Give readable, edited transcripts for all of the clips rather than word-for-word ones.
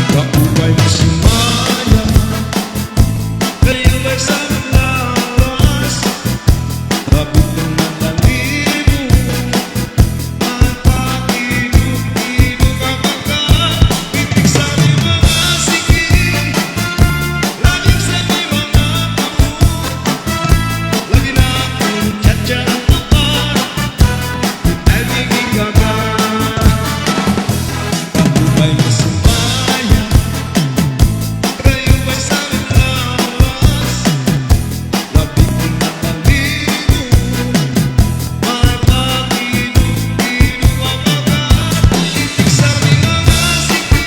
Kaubay mo si Maya, kayo ba'y sa lawas? Labit ng matalibo, at pakinog-inog ang pagka-ibig sa aming mga sige. Laging sa aming mga pamo, lagi na akong tiyatiyang kapal, ay biging gaga. Kaubay mo si Maya, kayo ba'y sa aming lawas? Labit ng matalibo, at pakinog-inog ang pagka-ibig sa aming mga sige.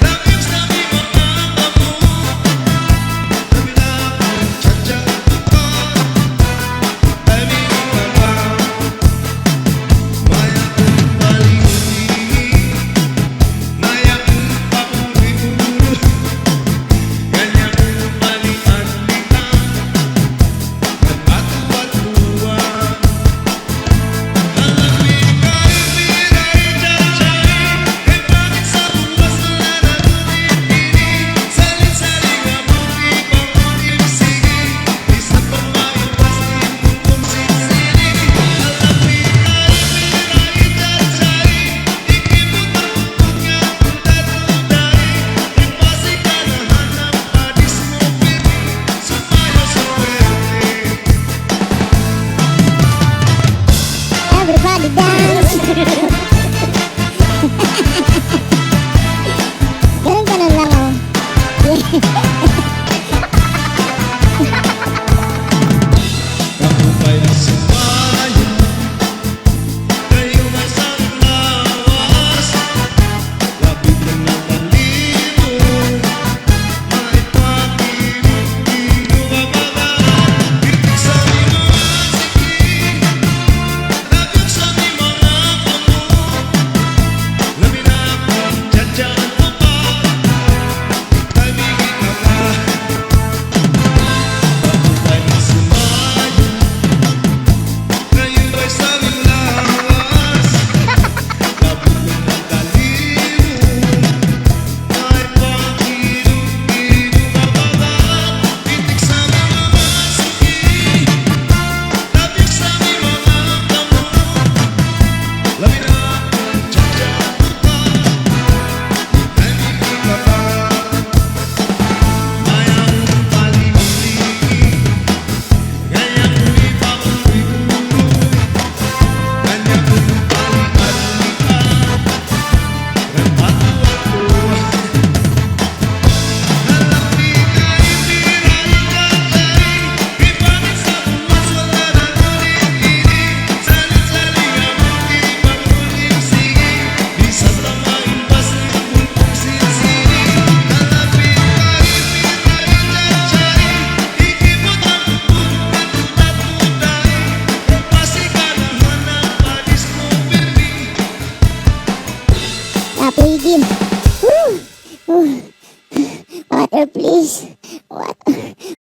Laging sa aming mga pamo, lagi na akong tiyatiyang kapal, ay biging gaga. Maya kong baliw-liw, Maya kong pauri-uro, kanya kong balian-lian, nagpatuwa-tuwa. Alamin kahit biray tiyatiyay, kay bakit sa buwas wala na ngunit-ini, salit-saling amoy pang-ibsigi, isa pang maiwas din kung sinsili. Alamin kahit biray tiyatiyay, ikipot-tupot nga kung tatuday, nagpasikanahan ng padis mo pirmi, sumayo suwerte. Everybody dance! Ganun lang oh. Kaubay mo si Maya, kayo ba'y sa aming lawas? Labit ng matalibo, ay pakinog-inog ang pagka-ibig sa aming mga sige. Laging sa aming mga pamo, labi na akong tiyatiyang kapal, ay biging gaga. Kaubay mo si Maya, kayo ba'y sa aming lawas? Labit ng matalibo, ay pakinog-inog ang pagka-ibig sa aming mga sige. Laging sa aming mga pamo, labi na akong tiyatiyang kapal, ay biging gaga. Maya kong baliw-liw, kanya kong ipauri-uro, kanya kong balian-lian, nagpatuwa-tuwa. Alamin kahit biray tiyatiyay, kay bakit sa buwas wala na ngunit-ini, salit-saling amoy pang-ibsigi, isa pang maiwas din kung sinsili. Alamin kahit biray tiyatiyay, ikipot-tupot nga kung tatuday, nagpasikanahan ng padis mo pirmi. Napigil. Woo! Water please. Water.